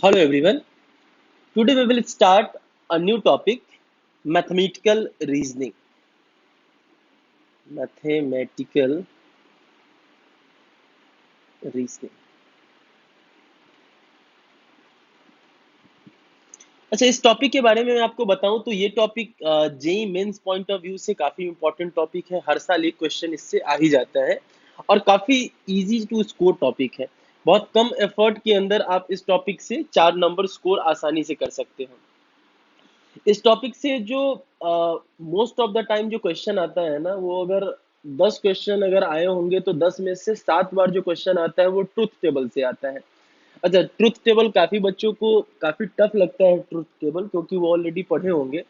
Hello everyone. Today we will start a new topic, mathematical reasoning. Mathematical reasoning. अच्छा, इस topic के बारे में मैं आपको बताऊं तो ये topic JEE mains point of view से काफी इंपॉर्टेंट टॉपिक है। हर साल एक क्वेश्चन इससे आ ही जाता है और काफी इजी टू स्कोर टॉपिक है। बहुत कम एफर्ट के अंदर आप इस टॉपिक से 4 नंबर स्कोर आसानी से कर सकते हो। इस टॉपिक से जो मोस्ट ऑफ द टाइम जो क्वेश्चन आता है ना, वो अगर 10 क्वेश्चन अगर आए होंगे तो 10 में से 7 बार जो क्वेश्चन आता है वो ट्रुथ टेबल से आता है। अच्छा, ट्रुथ टेबल काफी बच्चों को काफी टफ लगता है ट्रुथ टेबल, क्योंकि वो ऑलरेडी पढ़े होंगे।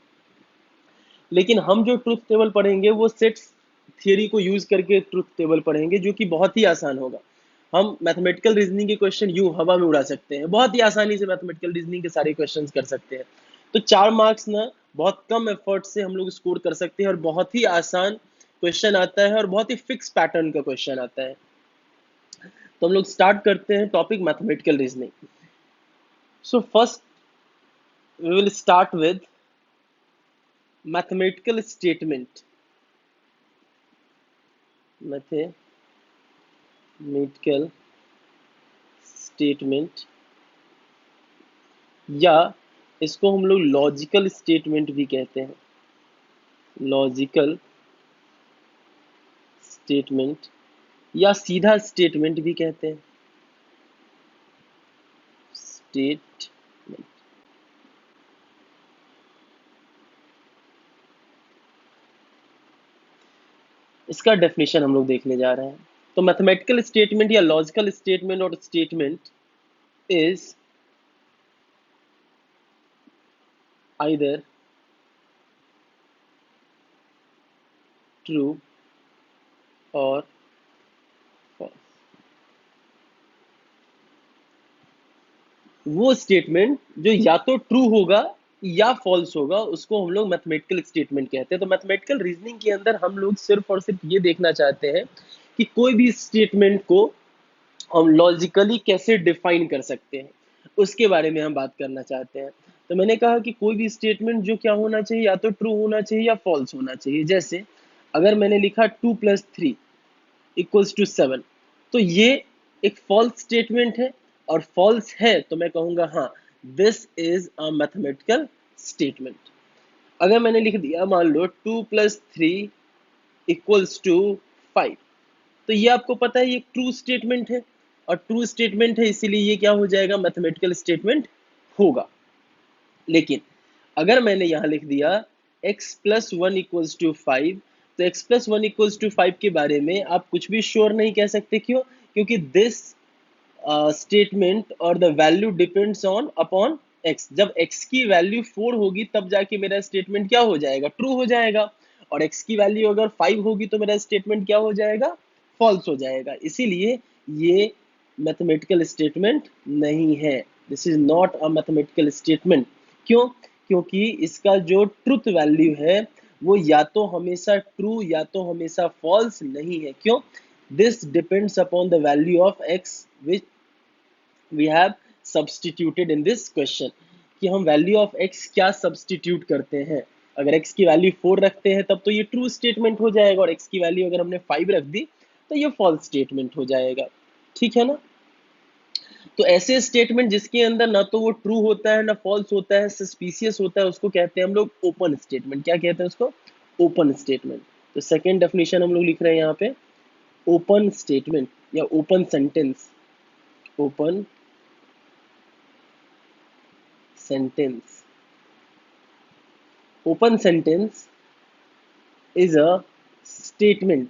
लेकिन हम जो ट्रुथ टेबल पढ़ेंगे वो सेट्स थियरी को यूज करके ट्रुथ टेबल पढ़ेंगे, जो कि बहुत ही आसान होगा। हम मैथमेटिकल रीजनिंग के क्वेश्चन यूं हवा में उड़ा सकते हैं, बहुत ही आसानी से मैथमेटिकल रीजनिंग के सारे क्वेश्चंस कर सकते हैं। तो 4 मार्क्स ना बहुत कम एफर्ट से हम लोग स्कोर कर सकते हैं, और बहुत ही आसान क्वेश्चन आता है और बहुत ही फिक्स पैटर्न का क्वेश्चन आता है। तो हम लोग स्टार्ट करते हैं topic mathematical reasoning. So first we will start with mathematical statement. Mathematical statement, या इसको हम लोग लॉजिकल स्टेटमेंट भी कहते हैं। लॉजिकल स्टेटमेंट या सीधा स्टेटमेंट भी कहते हैं। स्टेटमेंट, इसका डेफिनेशन हम लोग देखने जा रहे हैं। तो मैथमेटिकल स्टेटमेंट या लॉजिकल स्टेटमेंट और स्टेटमेंट इज आइदर ट्रू और फॉल्स। वो स्टेटमेंट जो या तो ट्रू होगा या फॉल्स होगा, उसको हम लोग मैथमेटिकल स्टेटमेंट कहते हैं। तो मैथमेटिकल रीजनिंग के अंदर हम लोग सिर्फ और सिर्फ ये देखना चाहते हैं कि कोई भी स्टेटमेंट को हम लॉजिकली कैसे डिफाइन कर सकते हैं, उसके बारे में हम बात करना चाहते हैं। तो मैंने कहा कि कोई भी स्टेटमेंट जो क्या होना चाहिए, या तो ट्रू होना चाहिए या फॉल्स होना चाहिए। जैसे अगर मैंने लिखा 2+3=7, तो ये एक फॉल्स स्टेटमेंट है, और फॉल्स है तो मैं कहूंगा हाँ, this is a mathematical statement. अगर मैंने लिख दिया मान लो 2+3=5, तो ये आपको पता है ये ट्रू स्टेटमेंट है, और ट्रू स्टेटमेंट है इसीलिए ये क्या हो जाएगा, मैथमेटिकल स्टेटमेंट होगा। लेकिन अगर मैंने यहाँ लिख दिया x+1=5, तो x+1=5 के बारे में आप कुछ भी श्योर नहीं कह सकते। क्यों? क्योंकि दिस स्टेटमेंट और the value depends on upon x। जब x की वैल्यू 4 होगी तब जाके मेरा स्टेटमेंट क्या हो जाएगा, ट्रू हो जाएगा। और x की वैल्यू अगर 5 होगी तो मेरा स्टेटमेंट क्या हो जाएगा, फॉल्स हो जाएगा। इसीलिए ये मैथमेटिकल स्टेटमेंट नहीं है। This is not a mathematical statement. क्यों? क्योंकि इसका जो ट्रुथ वैल्यू है वो या तो हमेशा ट्रू या तो हमेशा फॉल्स नहीं है। क्यों? This depends upon the value of x which we have substituted in this question, कि हम वैल्यू ऑफ x क्या सब्सटीट्यूट करते हैं। अगर x की वैल्यू 4 रखते हैं तब तो ये ट्रू स्टेटमेंट हो जाएगा, और x की वैल्यू अगर हमने 5 रख दी तो ये फॉल्स स्टेटमेंट हो जाएगा। ठीक है ना? तो ऐसे स्टेटमेंट जिसके अंदर ना तो वो ट्रू होता है ना फॉल्स होता है, सस्पिशियस होता है, उसको कहते हैं हम लोग ओपन स्टेटमेंट। क्या कहते हैं उसको? Open statement. तो सेकेंड डेफिनेशन हम लोग लिख रहे हैं यहाँ पे, ओपन स्टेटमेंट या open sentence. Open sentence, open sentence is a statement.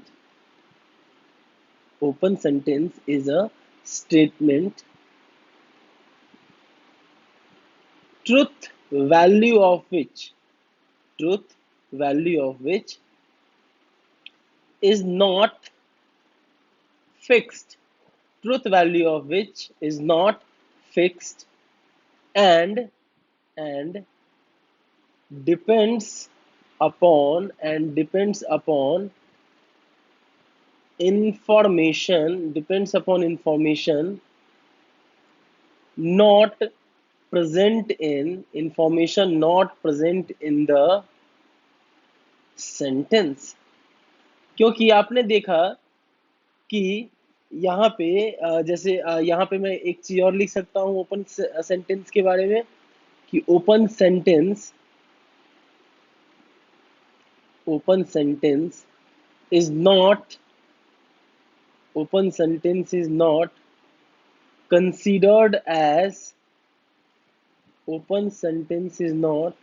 Open sentence is a statement, truth value of which, truth value of which is not fixed. Truth value of which is not fixed, and depends depends upon information, not present in information not present in the sentence। क्योंकि आपने देखा कि यहाँ पे जैसे यहाँ पे मैं एक चीज और लिख सकता हूँ ओपन सेंटेंस के बारे में कि open sentence is not open sentence is not considered as open sentence is not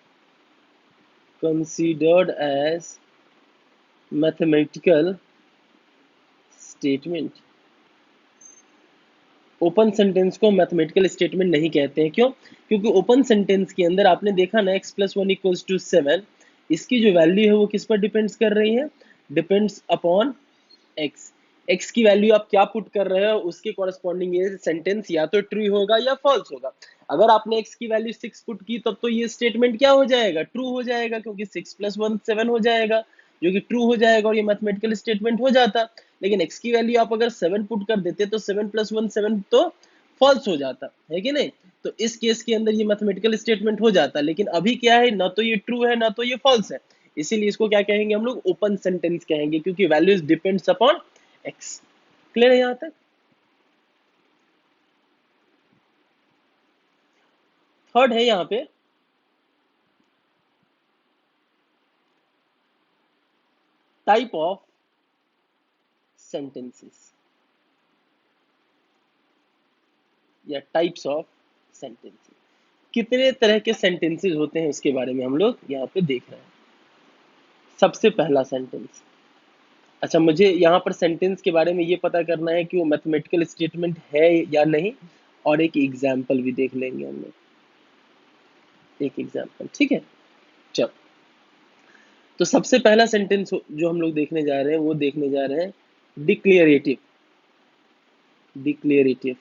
considered as mathematical statement। Open sentence को मैथमेटिकल स्टेटमेंट नहीं कहते हैं। क्यों? क्योंकि ओपन सेंटेंस के अंदर आपने देखा ना x+1 = 7, इसकी जो वैल्यू है वो किस पर डिपेंड्स कर रही है? Depends upon x। x की वैल्यू आप क्या पुट कर रहे हो उसके कॉरेस्पॉन्डिंग ये सेंटेंस या तो ट्रू होगा या फॉल्स होगा। अगर आपने x की वैल्यू 6 पुट की तब तो ये स्टेटमेंट क्या हो जाएगा? ट्रू हो जाएगा, क्योंकि 6+1 7 हो जाएगा जो कि ट्रू हो जाएगा और ये मैथमेटिकल स्टेटमेंट हो जाता। लेकिन x की वैल्यू आप अगर 7 पुट कर देते तो 7+1 7 तो फॉल्स हो जाता है कि नहीं? तो इस केस के अंदर ये मैथमेटिकल स्टेटमेंट हो जाता। लेकिन अभी क्या है, ना तो ये ट्रू है ना तो ये फॉल्स है, इसीलिए इसको क्या कहेंगे हम लोग? ओपन सेंटेंस कहेंगे, क्योंकि values depends upon x। Clear है यहां तक? थर्ड है यहां पे टाइप ऑफ सेंटेंसेस या टाइप्स ऑफ सेंटेंसेस। कितने तरह के सेंटेंसेस होते हैं इसके बारे में हम लोग यहाँ पे देख रहे हैं। सबसे पहला सेंटेंस, अच्छा मुझे यहाँ पर सेंटेंस के बारे में ये पता करना है कि वो मैथमेटिकल स्टेटमेंट है या नहीं, और एक एग्जाम्पल भी देख लेंगे हम लोग, एक एग्जाम्पल, ठीक है? चलो, तो सबसे पहला सेंटेंस जो हम लोग देखने जा रहे हैं वो देखने जा रहे हैं डिक्लेरेटिव। डिक्लेरेटिव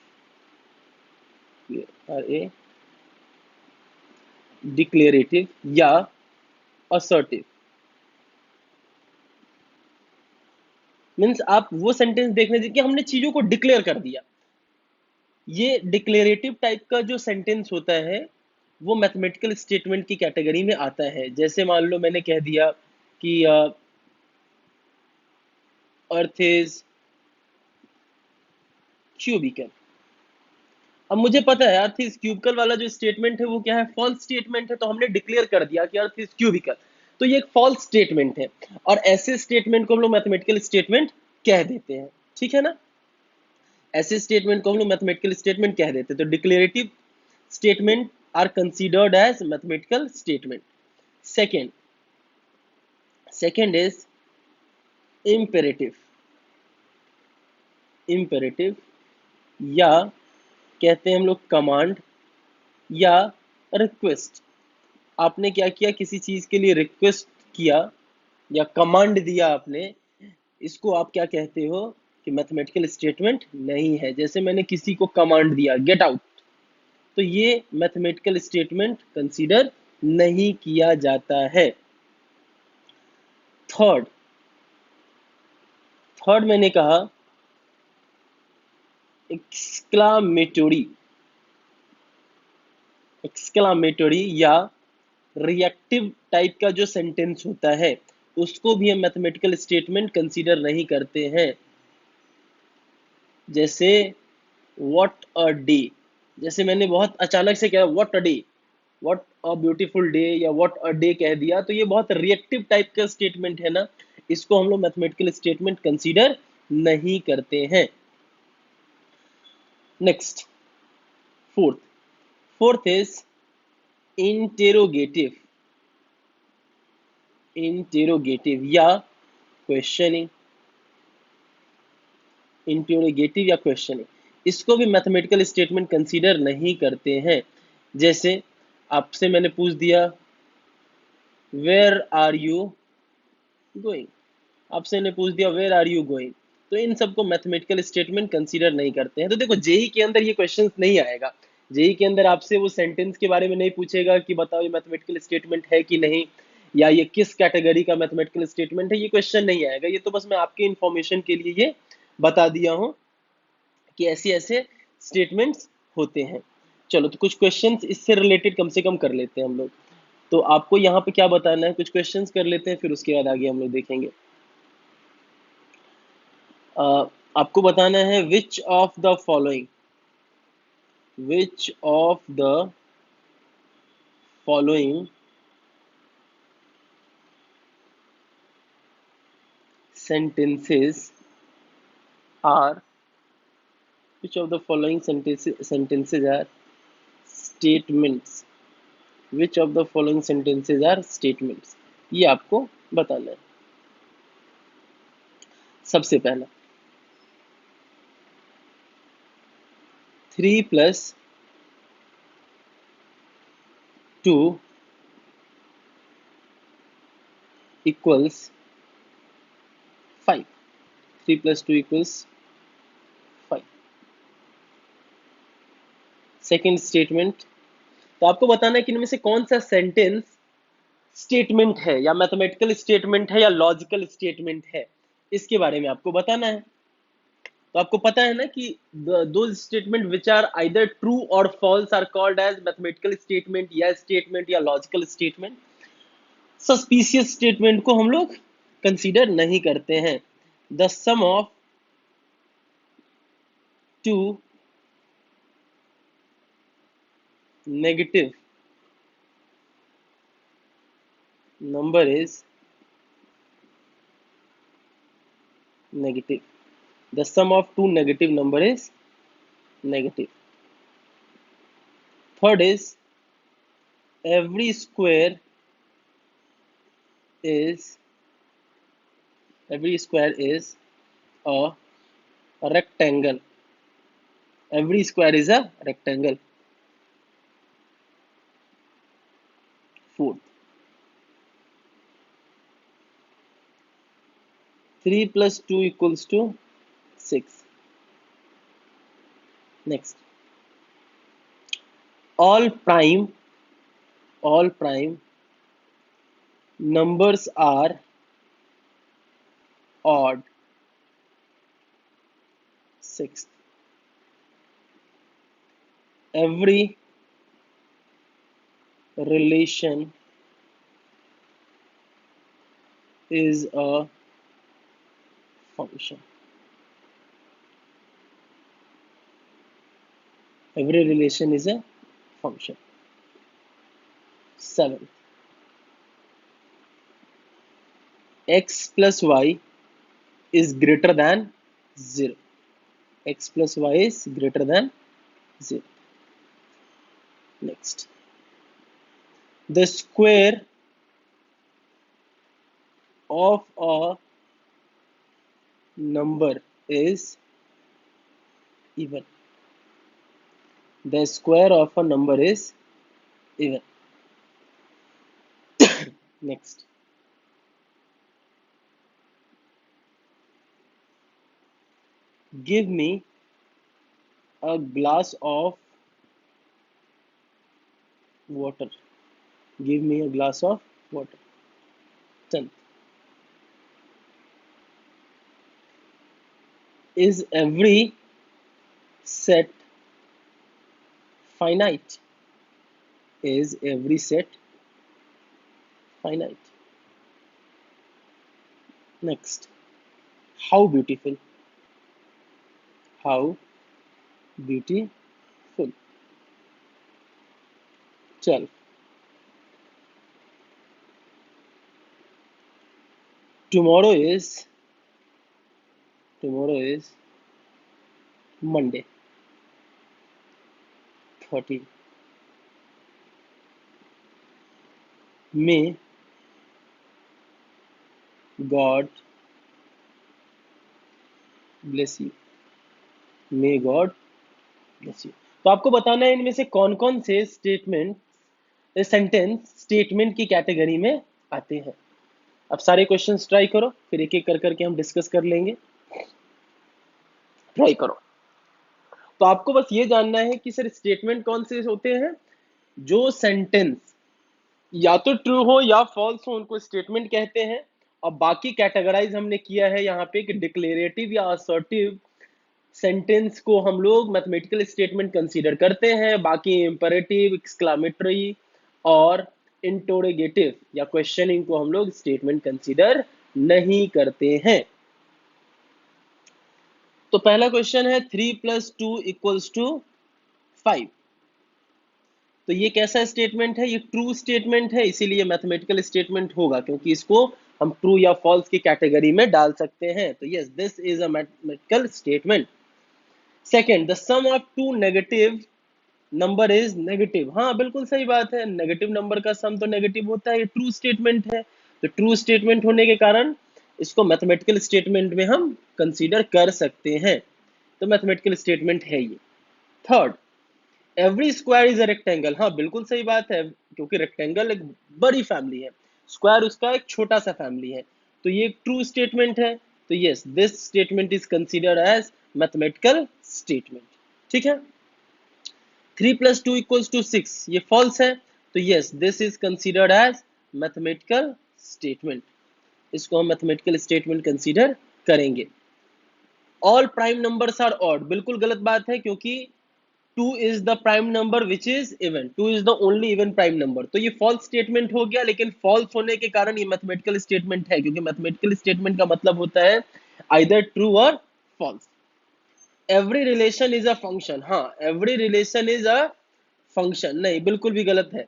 डिक्लेरेटिव या असर्टिव। मीन्स आप वो सेंटेंस देखने दीजिए कि हमने चीजों को डिक्लेयर कर दिया। ये डिक्लेरेटिव टाइप का जो सेंटेंस होता है वो मैथमेटिकल स्टेटमेंट की कैटेगरी में आता है। जैसे मान लो मैंने कह दिया कि अर्थ इज क्यूबिकल। अब मुझे पता है अर्थ इज क्यूबिकल वाला जो स्टेटमेंट है वो क्या है? फॉल्स स्टेटमेंट है। तो हमने डिक्लेयर कर दिया कि अर्थ इज क्यूबिकल, तो ये एक फॉल्स स्टेटमेंट है, और ऐसे स्टेटमेंट को हम लोग मैथमेटिकल स्टेटमेंट कह देते हैं, ठीक है ना? ऐसे स्टेटमेंट को हम लोग मैथमेटिकल स्टेटमेंट कह देते हैं। तो declarative statement are considered as mathematical statement. Second second is imperative. Imperative या कहते हैं हम लोग कमांड या रिक्वेस्ट। आपने क्या किया? किसी चीज के लिए रिक्वेस्ट किया या कमांड दिया आपने, इसको आप क्या कहते हो? कि मैथमेटिकल स्टेटमेंट नहीं है। जैसे मैंने किसी को कमांड दिया गेट आउट, तो ये मैथमेटिकल स्टेटमेंट कंसीडर नहीं किया जाता है। थर्ड थर्ड मैंने कहा एक्सक्लामेटोरी। एक्सक्लामेटोरी या रिएक्टिव टाइप का जो सेंटेंस होता है उसको भी हम मैथमेटिकल स्टेटमेंट कंसीडर नहीं करते हैं। जैसे व्हाट अ डे, जैसे मैंने बहुत अचानक से कहा what a day, what a beautiful day या व्हाट अ डे कह दिया, तो ये बहुत रिएक्टिव टाइप का स्टेटमेंट है ना, इसको हम लोग मैथमेटिकल स्टेटमेंट कंसीडर नहीं करते हैं। Next, fourth fourth is interrogative. Interrogative या क्वेश्चनिंग। इंटेरोगेटिव या क्वेश्चनिंग, इसको भी मैथमेटिकल स्टेटमेंट कंसीडर नहीं करते हैं। जैसे आपसे मैंने पूछ दिया वेयर आर यू गोइंग, आपसे ने पूछ दिया वेयर आर यू गोइंग, तो इन सबको मैथमेटिकल स्टेटमेंट कंसीडर नहीं करते हैं। तो देखो जेई के अंदर ये क्वेश्चन नहीं आएगा। जेई के अंदर आपसे वो सेंटेंस के बारे में नहीं पूछेगा कि बताओ ये मैथमेटिकल स्टेटमेंट है कि नहीं, या ये किस कैटेगरी का मैथमेटिकल स्टेटमेंट है, ये क्वेश्चन नहीं आएगा। ये तो बस मैं आपके इंफॉर्मेशन के लिए ये बता दिया हूँ कि ऐसे ऐसे स्टेटमेंट्स होते हैं। चलो तो कुछ क्वेश्चंस इससे रिलेटेड कम से कम कर लेते हैं हम लोग। तो आपको यहाँ पे क्या बताना है, कुछ क्वेश्चंस कर लेते हैं, फिर उसके बाद आगे हम लोग देखेंगे। आपको बताना है which of the following sentences are which of the following sentences are statements, which of the following sentences are statements, ये आपको बताना है। सबसे पहला 3 + 2 = 5, 3 + 2 = 5। सेकेंड स्टेटमेंट, तो आपको बताना है कि इनमें से कौन सा सेंटेंस स्टेटमेंट है, या मैथमेटिकल स्टेटमेंट है, या लॉजिकल स्टेटमेंट है, इसके बारे में आपको बताना है। तो आपको पता है ना कि दो statement which are either true और false are called as mathematical statement, या स्टेटमेंट, या लॉजिकल स्टेटमेंट। सस्पिशियस स्टेटमेंट को हम लोग कंसीडर नहीं करते हैं। The sum of two negative number is negative. The sum of two negative number is negative. Third is every square is a rectangle. Every square is a rectangle. Fourth, 3 + 2 = 6. Next, all prime numbers are odd. Sixth, every relation is a function. Every relation is a function. Seventh, x plus y is greater than 0. X plus y is greater than 0. Next, the square of a number is even. The square of a number is even. Next, give me a glass of water. Give me a glass of water. 10th, is every set finite? Is every set finite? Next, how beautiful. How beautiful. 12, tomorrow is Monday. 13, may God bless you. May God bless you. तो आपको बताना है इनमें से कौन कौन से sentence statement की कैटेगरी में आते हैं। अब सारे क्वेश्चंस ट्राई करो, फिर एक एक कर करके हम डिस्कस कर लेंगे। ट्राई करो। तो आपको बस ये जानना है कि सर स्टेटमेंट कौन से होते हैं, जो सेंटेंस या तो ट्रू हो या फॉल्स हो उनको स्टेटमेंट कहते हैं। और बाकी कैटेगराइज हमने किया है यहाँ पे कि डिक्लेरेटिव या असर्टिव सेंटेंस को हम लोग मैथमेटिकल स्टेटमेंट कंसीडर करते हैं, बाकी इंपेरेटिव, एक्सक्लामेटरी और इंटरोगेटिव या क्वेश्चनिंग को हम लोग स्टेटमेंट कंसीडर नहीं करते हैं। तो पहला क्वेश्चन है 3+2 = 5। तो ये कैसा स्टेटमेंट है? ये ट्रू स्टेटमेंट है, इसीलिए मैथमेटिकल स्टेटमेंट होगा, क्योंकि इसको हम ट्रू या फॉल्स की कैटेगरी में डाल सकते हैं। तो yes, this is a mathematical statement. Second, the sum of two negative number is negative. हाँ, बिल्कुल सही बात है, नेगेटिव नंबर का सम तो नेगेटिव होता है, ये ट्रू स्टेटमेंट है। तो ट्रू स्टेटमेंट होने के कारण इसको मैथमेटिकल स्टेटमेंट में हम कंसीडर कर सकते हैं। तो मैथमेटिकल स्टेटमेंट है ये। Third, every square is a rectangle. हाँ, बिल्कुल सही बात है, क्योंकि रेक्टेंगल एक बड़ी फैमिली है, स्क्वायर उसका एक छोटा सा फैमिली है। तो ये एक ट्रू स्टेटमेंट है। तो yes, this statement is considered as mathematical statement. ठीक है। 3+2 = 6, ये फॉल्स है। तो yes, this is considered as mathematical statement. इसको हम मैथमेटिकल स्टेटमेंट कंसीडर करेंगे। All prime numbers are odd, बिल्कुल गलत बात है, क्योंकि 2 is the prime number which is even, 2 is the only even prime number। तो ये false statement हो गया, लेकिन false होने के कारण ये mathematical statement है, क्योंकि mathematical statement का मतलब होता है either true or false। every relation is a function। हाँ, every relation is a function नहीं, बिल्कुल भी गलत है।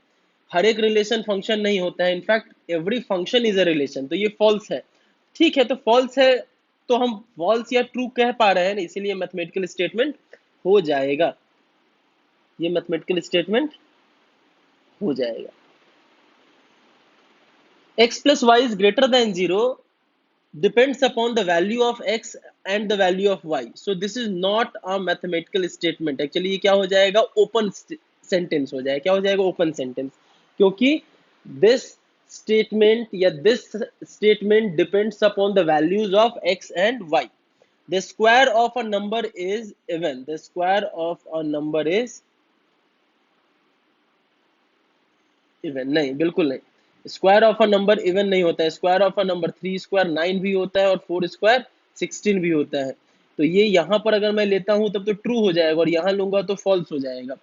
हर एक रिलेशन फंक्शन नहीं होता है, in fact every function is a relation. तो ये फॉल्स है। ठीक है, तो फॉल्स है, तो हम फॉल्स या ट्रू कह पा रहे हैं ना, इसीलिए मैथमेटिकल स्टेटमेंट हो जाएगा। ये मैथमेटिकल स्टेटमेंट हो जाएगा। x+y > 0 depends upon the value of x and the value of y, so this is not a mathematical statement। Actually ये क्या हो जाएगा? ओपन सेंटेंस हो जाएगा। क्या हो जाएगा? ओपन सेंटेंस, क्योंकि दिस स्टेटमेंट या this statement depends upon the values of x and y। The square of a number is even, the square of a number is even नहीं, बिल्कुल नहीं। Square of a number even नहीं होता है। Square of a number 3 square 9 भी होता है और 4 स्क्वायर 16 भी होता है। तो ये यहाँ पर अगर मैं लेता हूँ तब तो ट्रू हो जाएगा, और यहाँ लूंगा तो फॉल्स हो जाएगा।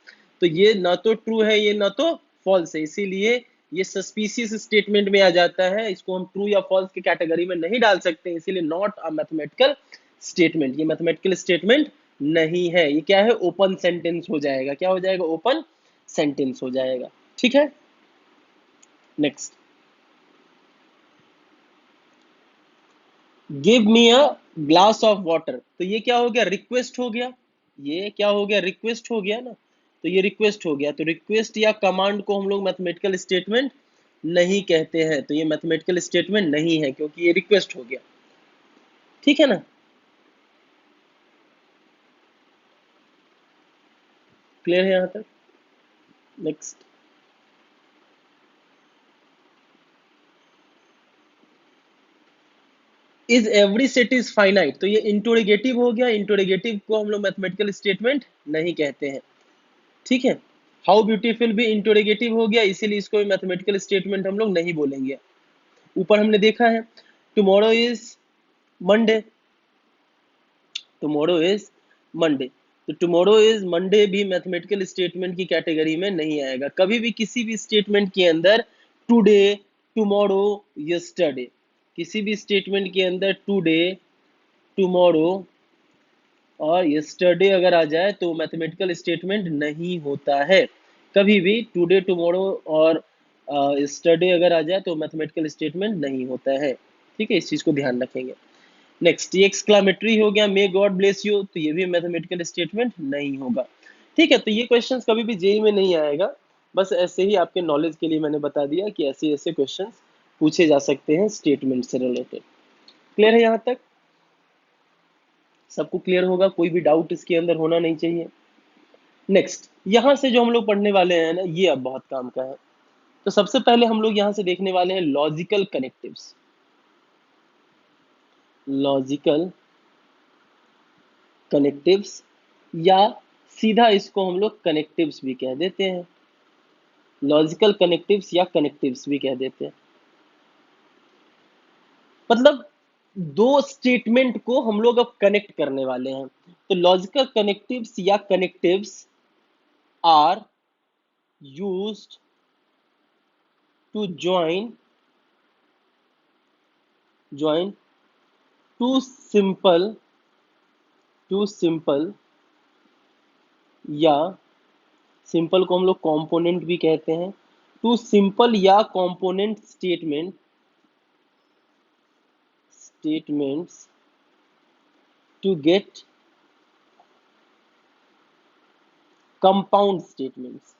तो ये ना तो ट्रू है, ये ना तो फॉल्स है, इसीलिए ये सस्पिशियस स्टेटमेंट में आ जाता है। इसको हम ट्रू या फॉल्स की कैटेगरी में नहीं डाल सकते, इसीलिए नॉट अ मैथमेटिकल स्टेटमेंट। ये मैथमेटिकल स्टेटमेंट नहीं है। ये क्या है? ओपन सेंटेंस हो जाएगा। क्या हो जाएगा? ओपन सेंटेंस हो जाएगा। ठीक है। Next, give me a glass of water. तो ये क्या हो गया? रिक्वेस्ट हो गया। ये क्या हो गया? रिक्वेस्ट हो गया ना। तो ये रिक्वेस्ट हो गया। तो रिक्वेस्ट या कमांड को हम लोग मैथमेटिकल स्टेटमेंट नहीं कहते हैं। तो ये मैथमेटिकल स्टेटमेंट नहीं है, क्योंकि ये रिक्वेस्ट हो गया। ठीक है ना? क्लियर है यहां तक? Next, is every set is finite. तो ये इंटरोगेटिव हो गया। इंटरोगेटिव को हम लोग मैथमेटिकल स्टेटमेंट नहीं कहते हैं। ठीक है। हाउ ब्यूटीफुल भी इंटरोगेटिव हो गया, इसीलिए इसको मैथमेटिकल स्टेटमेंट हम लोग नहीं बोलेंगे। ऊपर हमने देखा है tomorrow is Monday, tomorrow is Monday. तो टुमारो इज मंडे भी मैथमेटिकल स्टेटमेंट की कैटेगरी में नहीं आएगा। कभी भी किसी भी स्टेटमेंट के अंदर टुडे, टुमारो, यस्टरडे, किसी भी स्टेटमेंट के अंदर टुडे, टुमारो और यस्टरडे अगर आ जाए तो मैथमेटिकल स्टेटमेंट नहीं होता है। कभी भी टुडे, टुमारो और यस्टरडे अगर आ जाए तो मैथमेटिकल स्टेटमेंट नहीं होता है। ठीक है, इस चीज को ध्यान रखेंगे। नेक्स्ट, ये एक्सक्लामेटरी हो गया, मे गॉड ब्लेस यू। तो ये भी मैथमेटिकल स्टेटमेंट नहीं होगा। ठीक है, तो ये क्वेश्चंस कभी भी जेई में नहीं आएगा। बस ऐसे ही आपके नॉलेज के लिए मैंने बता दिया कि ऐसे ऐसे क्वेश्चंस पूछे जा सकते हैं स्टेटमेंट से रिलेटेड। क्लियर है यहाँ तक? सबको क्लियर होगा, कोई भी डाउट इसके अंदर होना नहीं चाहिए। नेक्स्ट, यहां से जो हम लोग पढ़ने वाले हैं ना, ये अब बहुत काम का है। तो सबसे पहले हम लोग यहां से देखने वाले हैं लॉजिकल कनेक्टिव्स। लॉजिकल कनेक्टिव्स, या सीधा इसको हम लोग कनेक्टिव्स भी कह देते हैं। लॉजिकल कनेक्टिव्स या कनेक्टिव्स भी कह देते हैं। मतलब दो स्टेटमेंट को हम लोग अब कनेक्ट करने वाले हैं। तो लॉजिकल कनेक्टिव्स या connectives are used to join two simple या सिंपल को हम लोग कंपोनेंट भी कहते हैं, टू सिंपल या component statements to get compound statements।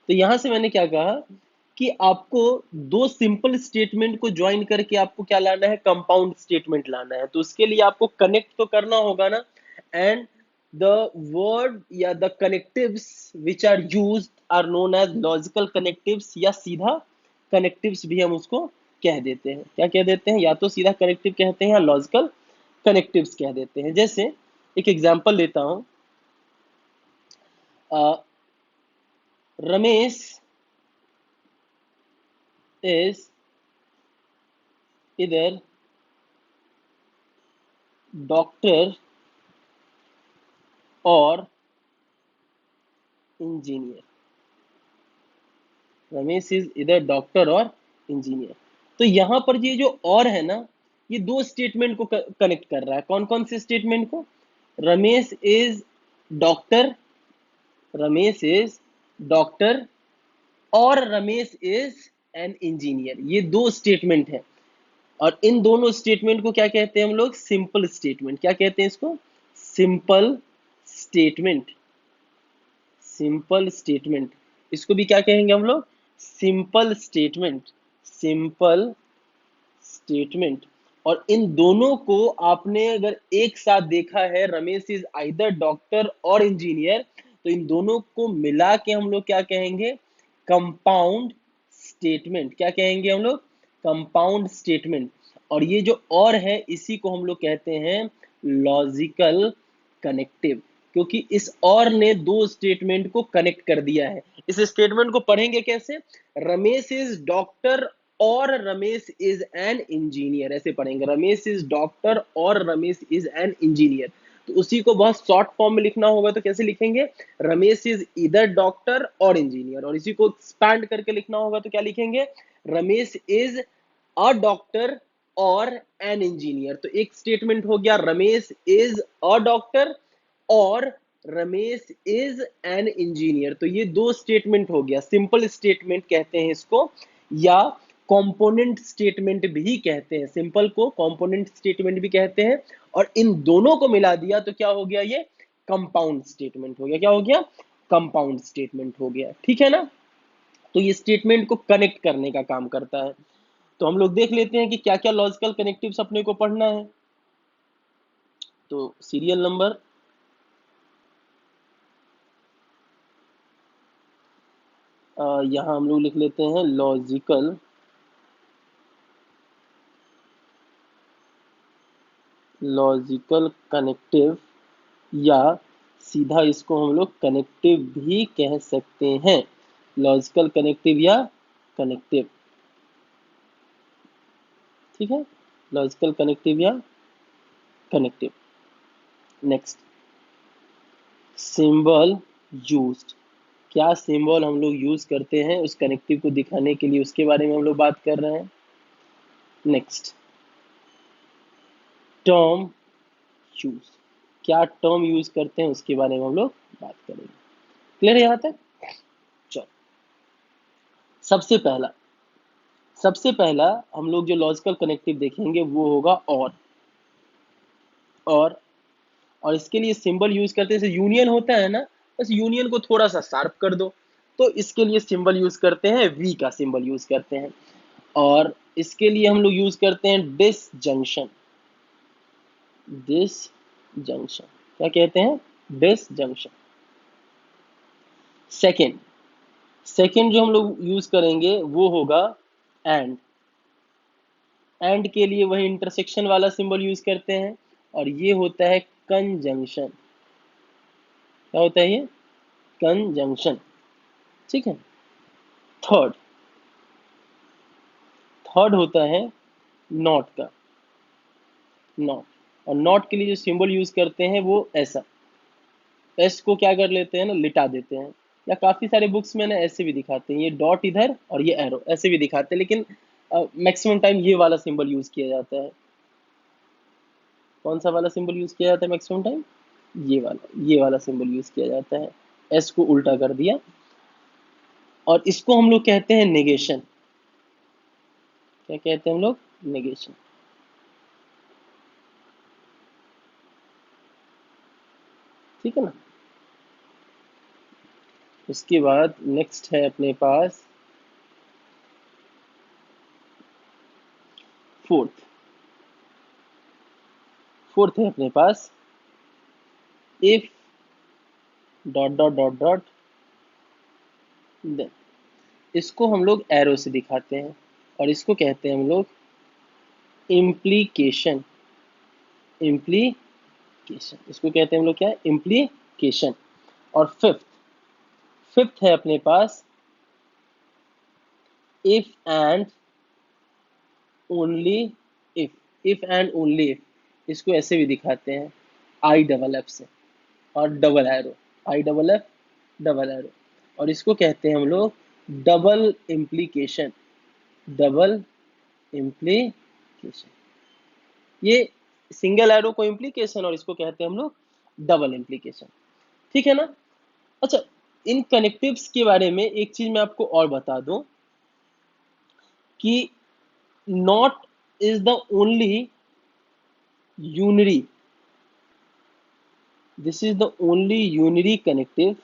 तो यहां से मैंने क्या कहा कि आपको दो सिंपल स्टेटमेंट को ज्वाइन करके आपको क्या लाना है, कंपाउंड स्टेटमेंट लाना है। तो उसके लिए आपको कनेक्ट तो करना होगा ना, एंड द वर्ड या the connectives which are used are known as logical connectives, या सीधा कनेक्टिव्स भी हम उसको कह देते हैं। क्या कह देते हैं, या तो सीधा कनेक्टिव कहते हैं या लॉजिकल कनेक्टिव्स कह देते हैं। जैसे एक एग्जांपल लेता हूं, रमेश इज इधर डॉक्टर और इंजीनियर। रमेश इज इधर डॉक्टर और इंजीनियर। तो यहां पर ये जो और है ना, ये दो स्टेटमेंट को कनेक्ट कर रहा है। कौन कौन से स्टेटमेंट को, Ramesh is doctor, Ramesh is doctor और रमेश इज एन इंजीनियर। ये दो स्टेटमेंट है, और इन दोनों स्टेटमेंट को क्या कहते हैं हम लोग, सिंपल स्टेटमेंट। क्या कहते हैं इसको, सिंपल स्टेटमेंट। सिंपल स्टेटमेंट, इसको भी क्या कहेंगे हम लोग, सिंपल स्टेटमेंट। Simple statement. और इन दोनों को आपने अगर एक साथ देखा है, रमेश इज आइदर डॉक्टर और इंजीनियर, तो इन दोनों को मिला के हम लोग क्या कहेंगे, कंपाउंड स्टेटमेंट। क्या कहेंगे हम लोग, कंपाउंड स्टेटमेंट। और ये जो और है, इसी को हम लोग कहते हैं लॉजिकल कनेक्टिव, क्योंकि इस और ने दो स्टेटमेंट को कनेक्ट कर दिया है। इस स्टेटमेंट को पढ़ेंगे कैसे, रमेश इज डॉक्टर और रमेश इज एन इंजीनियर, ऐसे पढ़ेंगे, रमेश इज डॉक्टर और रमेश इज एन इंजीनियर। तो उसी को बहुत शॉर्ट फॉर्म में लिखना होगा, तो कैसे लिखेंगे, रमेश इज इधर डॉक्टर और इंजीनियर। और इसी को एक्सपैंड करके लिखना होगा तो क्या लिखेंगे, रमेश इज अ डॉक्टर और एन इंजीनियर। तो एक स्टेटमेंट हो गया, रमेश इज अ डॉक्टर और रमेश इज एन इंजीनियर। तो ये दो स्टेटमेंट हो गया, सिंपल स्टेटमेंट कहते हैं इसको, या कंपोनेंट स्टेटमेंट भी कहते हैं। सिंपल को कंपोनेंट स्टेटमेंट भी कहते हैं, और इन दोनों को मिला दिया तो क्या हो गया, ये कंपाउंड स्टेटमेंट हो गया। क्या हो गया, कंपाउंड स्टेटमेंट हो गया। ठीक है ना। तो ये स्टेटमेंट को कनेक्ट करने का काम करता है। तो हम लोग देख लेते हैं कि क्या क्या लॉजिकल कनेक्टिव्स अपने को पढ़ना है। तो सीरियल नंबर यहां हम लोग लिख लेते हैं लॉजिकल कनेक्टिव, या सीधा इसको हम लोग कनेक्टिव भी कह सकते हैं, लॉजिकल कनेक्टिव या कनेक्टिव। ठीक है, लॉजिकल कनेक्टिव या कनेक्टिव। Next, symbol used. क्या सिंबल हम लोग यूज करते हैं उस कनेक्टिव को दिखाने के लिए, उसके बारे में हम लोग बात कर रहे हैं। Next, term use. क्या टर्म यूज करते हैं उसके बारे में हम लोग बात करेंगे। क्लियर है यहाँ तक। चलो, सबसे पहला हम लोग जो लॉजिकल कनेक्टिव देखेंगे वो होगा और और इसके लिए सिंबल यूज करते हैं, जैसे यूनियन होता है ना, बस यूनियन को थोड़ा सा शार्प कर दो। तो इसके लिए सिंबल यूज करते हैं, वी का सिंबल यूज करते हैं। और इसके लिए हम लोग यूज करते हैं डिसजंक्शन। डिसजंक्शन, क्या कहते हैं, डिसजंक्शन। सेकेंड सेकेंड जो हम लोग यूज करेंगे वो होगा एंड। एंड के लिए वही इंटरसेक्शन वाला सिंबल यूज करते हैं, और ये होता है कंजंक्शन। क्या होता है ये, कंजंक्शन। ठीक है। थर्ड थर्ड होता है नॉट का, नॉट। और नॉट के लिए जो सिंबल यूज करते हैं वो ऐसा, एस को क्या कर लेते हैं ना, लिटा देते हैं। या काफी सारे बुक्स में ना ऐसे भी दिखाते हैं, ये डॉट इधर और ये एरो ऐसे भी दिखाते हैं, लेकिन मैक्सिमम टाइम ये वाला सिंबल यूज किया जाता है। कौन सा वाला सिंबल यूज किया जाता है मैक्सिमम टाइम? ये वाला सिंबल यूज किया जाता है। एस को उल्टा कर दिया, और इसको हम लोग कहते हैं नेगेशन। क्या कहते हैं हम लोग? नेगेशन। ठीक है ना। उसके बाद नेक्स्ट है अपने पास फोर्थ। फोर्थ है अपने पास if dot dot dot dot then. इसको हम लोग एरो से दिखाते हैं, और इसको कहते हैं हम लोग इम्प्लीकेशन। इम्प्लीकेशन, इसको कहते हैं हम लोग क्या? इम्प्लीकेशन। और फिफ्थ, फिफ्थ है अपने पास if and only if. If and only if, इसको ऐसे भी दिखाते हैं आई डबल एफ से, और double arrow, I double F double arrow. और इसको कहते हैं हम लोग डबल इम्प्लीकेशन। डबल इम्प्लीकेशन, ये सिंगल एरो को इम्प्लीकेशन, और इसको कहते हैं हम लोग डबल इम्प्लीकेशन। ठीक है ना। अच्छा, इन कनेक्टिव्स के बारे में एक चीज मैं आपको और बता दूं कि not is the only unary, this is the only unary connective.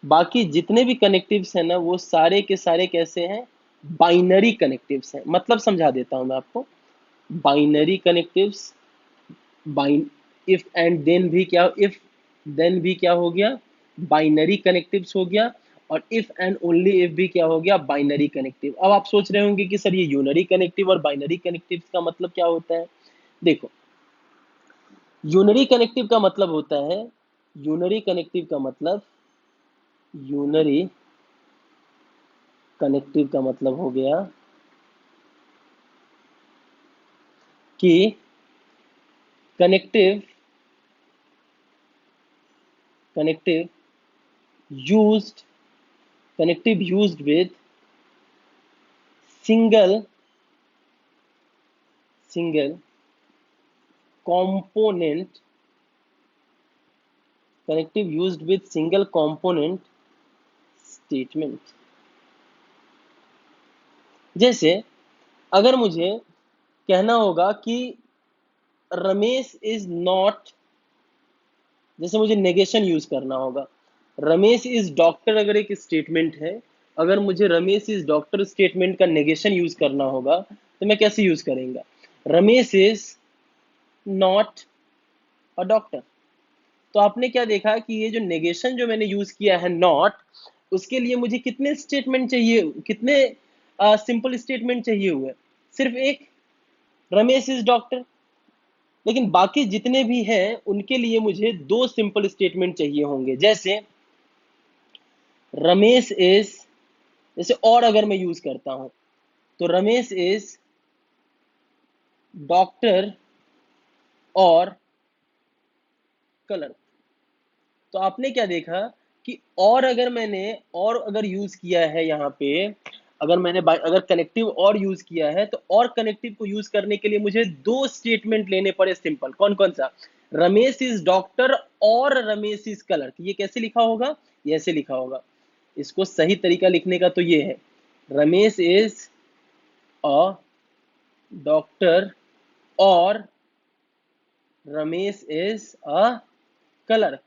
बाकी जितने भी कनेक्टिव्स हैं ना, वो सारे के सारे कैसे हैं? बाइनरी कनेक्टिव्स हैं। मतलब समझा देता हूं मैं आपको। बाइनरी कनेक्टिव्स, बाइन, इफ एंड देन भी क्या, इफ देन भी क्या हो गया? बाइनरी कनेक्टिव्स हो गया। और इफ एंड ओनली इफ भी क्या हो गया? Binary connective. अब आप सोच रहे होंगे कि सर ये यूनरी कनेक्टिव और बाइनरी कनेक्टिव का मतलब क्या होता है? देखो, यूनरी कनेक्टिव का मतलब होता है, यूनरी कनेक्टिव का मतलब, यूनरी कनेक्टिव का मतलब हो गया कि connective, connective used, connective used with single component, connective used with single component statement। जैसे अगर मुझे कहना होगा कि रमेश इज नॉट, जैसे मुझे नेगेशन यूज करना होगा, रमेश इज डॉक्टर अगर एक स्टेटमेंट है, अगर मुझे रमेश इज डॉक्टर स्टेटमेंट का नेगेशन यूज करना होगा, तो मैं कैसे यूज करेंगे? Ramesh is not a doctor. तो आपने क्या देखा कि ये जो नेगेशन जो मैंने यूज किया है नॉट, उसके लिए मुझे कितने स्टेटमेंट चाहिए, कितने सिंपल स्टेटमेंट चाहिए हुए? सिर्फ एक, रमेश इज डॉक्टर। लेकिन बाकी जितने भी हैं उनके लिए मुझे दो सिंपल स्टेटमेंट चाहिए होंगे। जैसे रमेश इज, जैसे और अगर मैं यूज करता हूं, तो रमेश इज डॉक्टर और कलर। तो आपने क्या देखा कि और अगर मैंने, और अगर यूज किया है यहाँ पे, अगर मैंने अगर कनेक्टिव और यूज किया है, तो और कनेक्टिव को यूज करने के लिए मुझे दो स्टेटमेंट लेने पड़े सिंपल। कौन कौन सा? रमेश इज डॉक्टर और रमेश इज कलर। ये कैसे लिखा होगा? ये ऐसे लिखा होगा। इसको सही तरीका लिखने का तो ये है, रमेश इज अ डॉक्टर और रमेश इज अ कलर।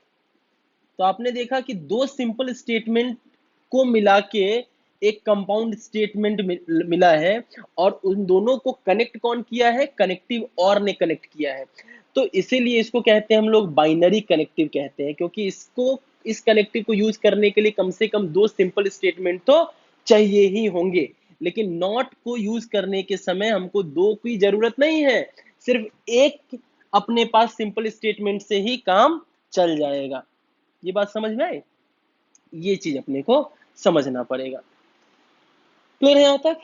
तो आपने देखा कि दो सिंपल स्टेटमेंट को मिला के एक कंपाउंड स्टेटमेंट मिला है, और उन दोनों को कनेक्ट कौन किया है? कनेक्टिव और ने कनेक्ट किया है। तो इसीलिए इसको कहते हैं हम लोग बाइनरी कनेक्टिव कहते हैं, क्योंकि इसको, इस कनेक्टिव को यूज करने के लिए कम से कम दो सिंपल स्टेटमेंट तो चाहिए ही होंगे। लेकिन नॉट को यूज करने के समय हमको दो की जरूरत नहीं है, सिर्फ एक अपने पास सिंपल स्टेटमेंट से ही काम चल जाएगा। ये बात समझ में आई? ये चीज अपने को समझना पड़ेगा। क्लियर है यहाँ तक?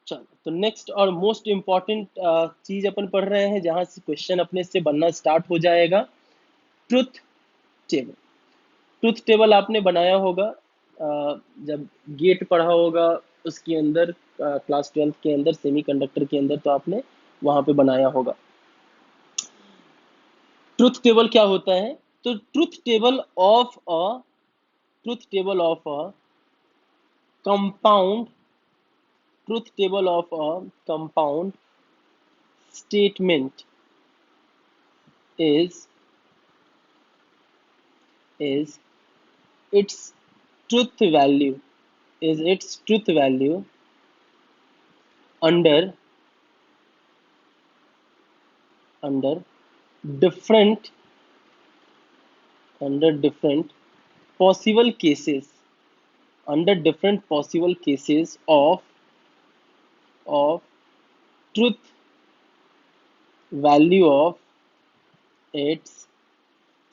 चलो, तो नेक्स्ट और मोस्ट इंपॉर्टेंट चीज अपन पढ़ रहे हैं, जहां से क्वेश्चन अपने से बनना स्टार्ट हो जाएगा, ट्रुथ टेबल। ट्रुथ टेबल आपने बनाया होगा जब गेट पढ़ा होगा उसके अंदर, क्लास 12 के अंदर, सेमीकंडक्टर के अंदर, तो आपने वहां पे बनाया होगा। ट्रुथ टेबल क्या होता है? तो truth table of a compound truth table of a compound statement is is its truth value its truth value under under different different possible cases, under different possible cases of truth value of its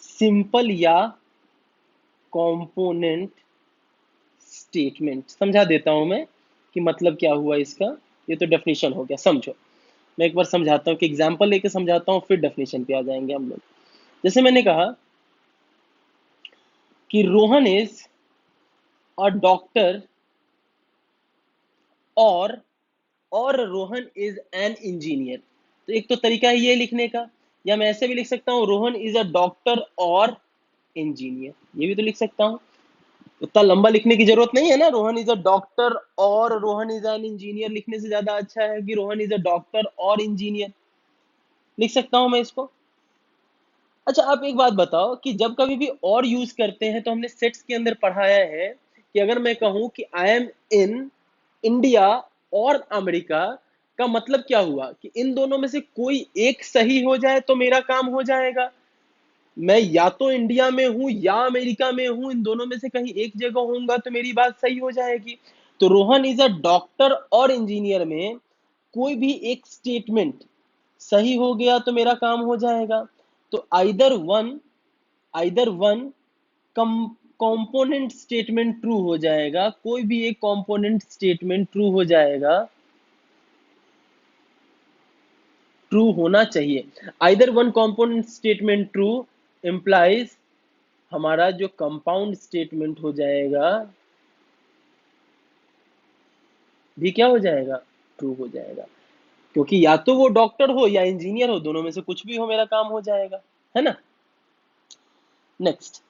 simple या component statement. समझा देता हूं मैं कि मतलब क्या हुआ इसका। ये तो डेफिनेशन हो गया, समझो। मैं एक बार समझाता हूँ कि एग्जांपल लेके समझाता हूँ, फिर डेफिनेशन पे आ जाएंगे हम लोग। जैसे मैंने कहा कि रोहन इज अ डॉक्टर और रोहन इज एन इंजीनियर। तो एक तो तरीका है ये लिखने का, या मैं ऐसे भी लिख सकता हूँ रोहन इज अ डॉक्टर और इंजीनियर, ये भी तो लिख सकता हूँ। उतना लंबा लिखने की जरूरत नहीं है ना। रोहन इज अ डॉक्टर और रोहन इज एन इंजीनियर लिखने से ज्यादा अच्छा है कि रोहन इज अ डॉक्टर और इंजीनियर। लिख सकता हूं मैं इसको। अच्छा, आप एक बात बताओ कि जब कभी भी और यूज करते हैं तो हमने सेट्स के अंदर पढ़ाया है कि अगर मैं कहूं कि आई एम इन इंडिया और अमेरिका, का मतलब क्या हुआ कि इन दोनों में से कोई एक सही हो जाए तो मेरा काम हो जाएगा। मैं या तो इंडिया में हूं या अमेरिका में हूं, इन दोनों में से कहीं एक जगह होऊंगा तो मेरी बात सही हो जाएगी। तो रोहन इज अ डॉक्टर और इंजीनियर में कोई भी एक स्टेटमेंट सही हो गया तो मेरा काम हो जाएगा। तो either one component statement true हो जाएगा, कोई भी एक कंपोनेंट स्टेटमेंट ट्रू हो जाएगा, ट्रू होना चाहिए। Either one component statement true implies हमारा जो कंपाउंड स्टेटमेंट हो जाएगा भी क्या हो जाएगा, ट्रू हो जाएगा। क्योंकि या तो वो डॉक्टर हो या इंजीनियर हो, दोनों में से कुछ भी हो मेरा काम हो जाएगा, है ना। नेक्स्ट,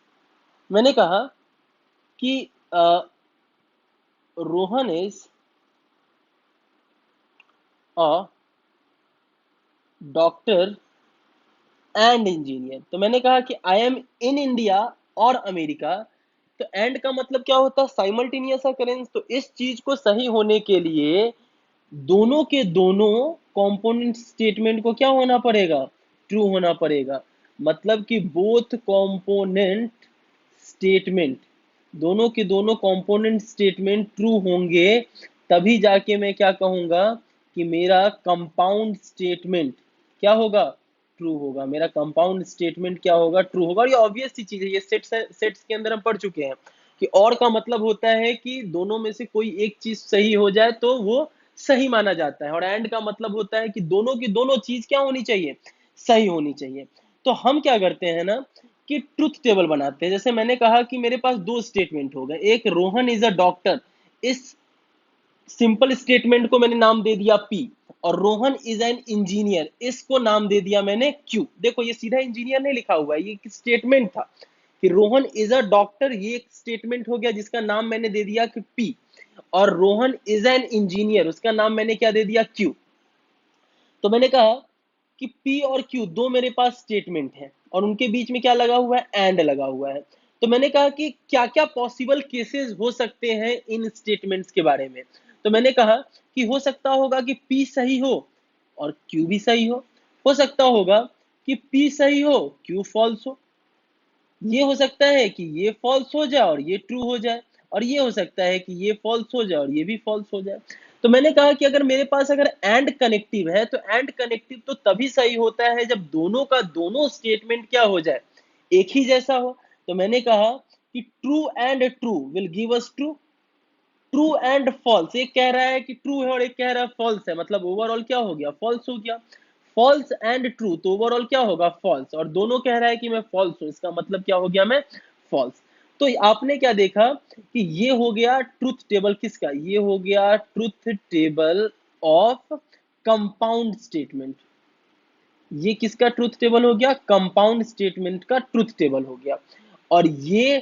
मैंने कहा कि Rohan is a doctor and engineer. तो मैंने कहा कि आई एम इन इंडिया और अमेरिका, तो एंड का मतलब क्या होता है, साइमल्टेनियस अकरेंस। तो इस चीज को सही होने के लिए दोनों के दोनों कंपोनेंट स्टेटमेंट को क्या होना पड़ेगा, ट्रू होना पड़ेगा। मतलब कि बोथ कंपोनेंट स्टेटमेंट, दोनों के दोनों कंपोनेंट स्टेटमेंट ट्रू होंगे, तभी जाके मैं क्या कहूंगा कि मेरा कंपाउंड स्टेटमेंट क्या होगा, ट्रू होगा। मेरा कंपाउंड स्टेटमेंट क्या होगा, ट्रू होगा। और ये ऑब्वियस सी चीज है, ये सेट्स के अंदर हम पढ़ चुके हैं कि और का मतलब होता है कि दोनों में से कोई एक चीज सही हो जाए तो वो सही माना जाता है, और एंड का मतलब होता है कि दोनों की दोनों चीज क्या होनी चाहिए, सही होनी चाहिए। तो हम क्या करते हैं ना कि ट्रुथ टेबल बनाते हैं। जैसे मैंने कहा कि मेरे पास दो स्टेटमेंट हो गए, एक रोहन इज अ डॉक्टर, इस सिंपल स्टेटमेंट को मैंने नाम दे दिया पी, और रोहन इज एन इंजीनियर, इसको नाम दे दिया मैंने क्यू। देखो ये सीधा इंजीनियर नहीं लिखा हुआ है, ये एक स्टेटमेंट था कि रोहन इज अ डॉक्टर, ये एक स्टेटमेंट हो गया जिसका नाम मैंने दे दिया कि पी, और रोहन इज एन इंजीनियर, उसका नाम मैंने क्या दे दिया, क्यू। तो मैंने कहा कि P और Q दो मेरे पास स्टेटमेंट है और उनके बीच में क्या लगा हुआ है, एंड लगा हुआ है। तो मैंने कहा कि क्या क्या पॉसिबल केसेस हो सकते हैं इन स्टेटमेंट्स के बारे में। तो मैंने कहा कि हो सकता होगा कि P सही हो और Q भी सही हो सकता होगा कि P सही हो, Q फॉल्स हो, ये हो सकता है कि ये फॉल्स हो जाए और ये ट्रू हो जाए, और ये हो सकता है कि ये फॉल्स हो जाए और ये भी फॉल्स हो जाए। तो मैंने कहा कि अगर मेरे पास अगर एंड कनेक्टिव है तो एंड कनेक्टिव तो तभी सही होता है जब दोनों का दोनों स्टेटमेंट क्या हो जाए, एक ही जैसा हो। तो मैंने कहा कि true and true will give us true, true and false, एक कह रहा है कि ट्रू है और एक कह रहा है फॉल्स है, मतलब ओवरऑल क्या हो गया, फॉल्स हो गया। फॉल्स एंड ट्रू, तो ओवरऑल क्या होगा, फॉल्स, और दोनों कह रहा है कि मैं फॉल्स हूं, इसका मतलब क्या हो गया, मैं फॉल्स। तो आपने क्या देखा कि ये हो गया ट्रूथ टेबल किसका, ये हो गया truth table of compound statement. ये किसका ट्रूथ टेबल हो गया, कंपाउंड स्टेटमेंट का ट्रूथ टेबल हो गया। और ये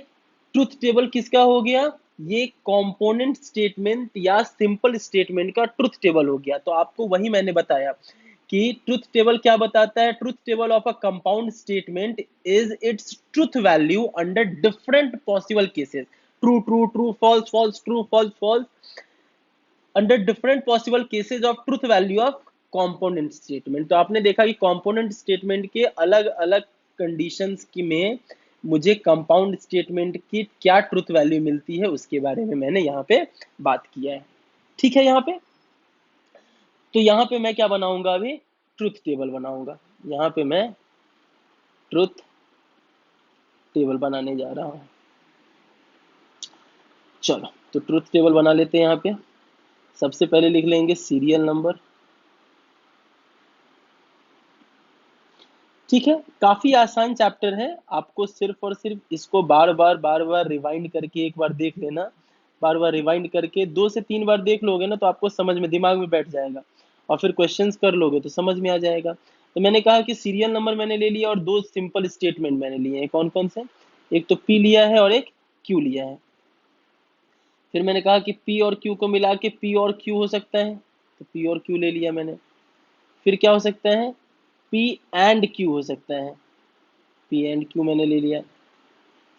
ट्रूथ टेबल किसका हो गया, ये कंपोनेंट स्टेटमेंट या सिंपल स्टेटमेंट का ट्रूथ टेबल हो गया। तो आपको वही मैंने बताया कि ट्रूथ टेबल क्या बताता है, truth table of a compound statement is its truth value under different possible cases, true true true, false false, true false false, under different possible cases of truth value of component statement. तो आपने देखा कि component statement के अलग अलग conditions की में मुझे कंपाउंड स्टेटमेंट की क्या ट्रूथ वैल्यू मिलती है उसके बारे में मैंने यहाँ पे बात किया है। ठीक है, यहाँ पे तो यहाँ पे मैं क्या बनाऊंगा, अभी ट्रूथ टेबल बनाऊंगा। यहाँ पे मैं ट्रूथ टेबल बनाने जा रहा हूँ। चलो तो ट्रूथ टेबल बना लेते हैं। यहाँ पे सबसे पहले लिख लेंगे सीरियल नंबर। ठीक है, काफी आसान चैप्टर है, आपको सिर्फ और सिर्फ इसको बार बार रिवाइंड करके एक बार देख लेना। बार बार रिवाइंड करके 2 से 3 बार देख लोगे ना तो आपको समझ में, दिमाग में बैठ जाएगा, और फिर क्वेश्चंस कर लोगे तो समझ में आ जाएगा। तो मैंने कहा कि सीरियल नंबर मैंने ले लिया और 2 सिंपल स्टेटमेंट मैंने लिए हैं, कौन कौन से, एक तो पी लिया है और एक क्यू लिया है। फिर मैंने कहा कि पी और क्यू को मिला के पी और क्यू हो सकता है, तो पी और क्यू ले लिया मैंने। फिर क्या हो सकता है, पी एंड क्यू हो सकता है, पी एंड क्यू मैंने ले लिया।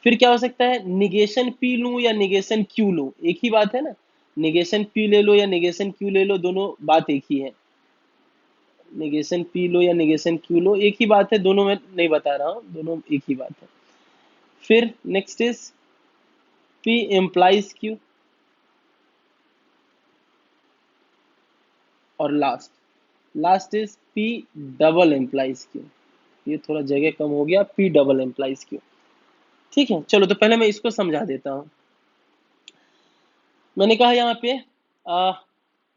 फिर क्या हो सकता है, निगेशन पी लूं या निगेशन क्यू लूं, एक ही बात है ना, निगेशन पी ले लो या निगेशन क्यू ले लो, दोनों बात एक ही है। निगेशन पी लो या निगेशन क्यू लो, एक ही बात है, दोनों मैं नहीं बता रहा हूं, दोनों एक ही बात है। फिर next is P implies Q, और last is P double implies Q. ये थोड़ा जगह कम हो गया, पी डबल इम्प्लाइज क्यू। ठीक है, चलो तो पहले मैं इसको समझा देता हूं। मैंने कहा यहाँ पे आ,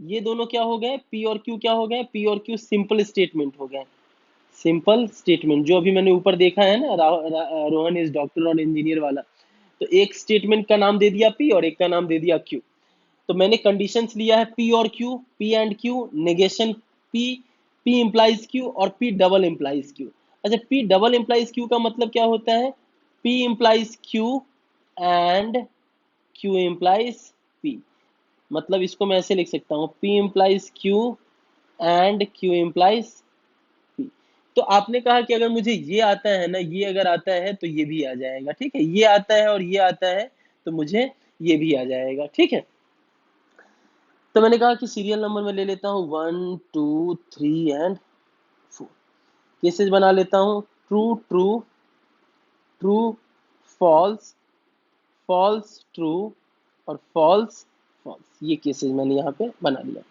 ये दोनों क्या हो गए, पी और क्यू क्या हो गए, पी और क्यू सिंपल स्टेटमेंट हो गए। सिंपल स्टेटमेंट जो अभी मैंने ऊपर देखा है ना, रोहन इज डॉक्टर और इंजीनियर वाला, तो एक स्टेटमेंट का नाम दे दिया पी और एक का नाम दे दिया क्यू। तो मैंने कंडीशंस लिया है पी और Q, P and Q, negation P, P implies Q और पी डबल इंप्लाइज क्यू। अच्छा, पी डबल इंप्लाइज क्यू का मतलब क्या होता है, P implies Q and Q implies P. मतलब इसको मैं ऐसे लिख सकता हूँ, P implies Q and Q implies P। तो आपने कहा कि अगर मुझे ये आता है ना, ये अगर आता है तो ये भी आ जाएगा, ठीक है, ये आता है और ये आता है तो मुझे ये भी आ जाएगा, ठीक है। तो मैंने कहा कि सीरियल नंबर में ले लेता हूँ 1 2 3 एंड 4, केसेस बना लेता हूँ, true true, true false, false true और फॉल्स फॉल्स, ये केसेस मैंने यहाँ पे बना लिया।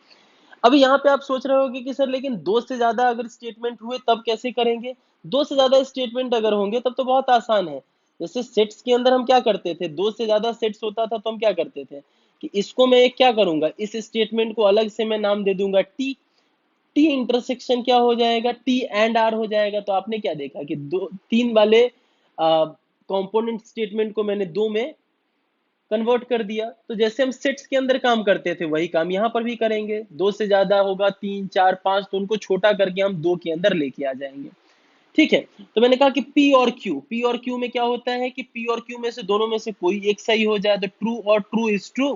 अभी यहाँ पे आप सोच रहे होगे कि सर लेकिन 2 से ज्यादा अगर स्टेटमेंट हुए तब कैसे करेंगे, 2 से ज्यादा स्टेटमेंट अगर होंगे तब तो बहुत आसान है। जैसे सेट्स के अंदर हम क्या करते थे, 2 से ज्यादा सेट्स होता था तो हम क्या करते थे कि इसको मैं एक क्या करूंगा, इस स्टेटमेंट को अलग से मैं नाम दे दूंगा टी, टी इंटरसेक्शन क्या हो जाएगा, टी एंड आर हो जाएगा। तो आपने क्या देखा कि 3 वाले कंपोनेंट स्टेटमेंट को मैंने 2 में कन्वर्ट कर दिया। तो जैसे हम सेट्स के अंदर काम करते थे वही काम यहाँ पर भी करेंगे, 2 से ज्यादा होगा 3 4 5 तो उनको छोटा करके हम 2 के अंदर लेके आ जाएंगे, ठीक है। तो मैंने कहा कि P और Q, P और Q में क्या होता है कि P और Q में से दोनों में से कोई एक सही हो जाए तो ट्रू और ट्रू इज ट्रू,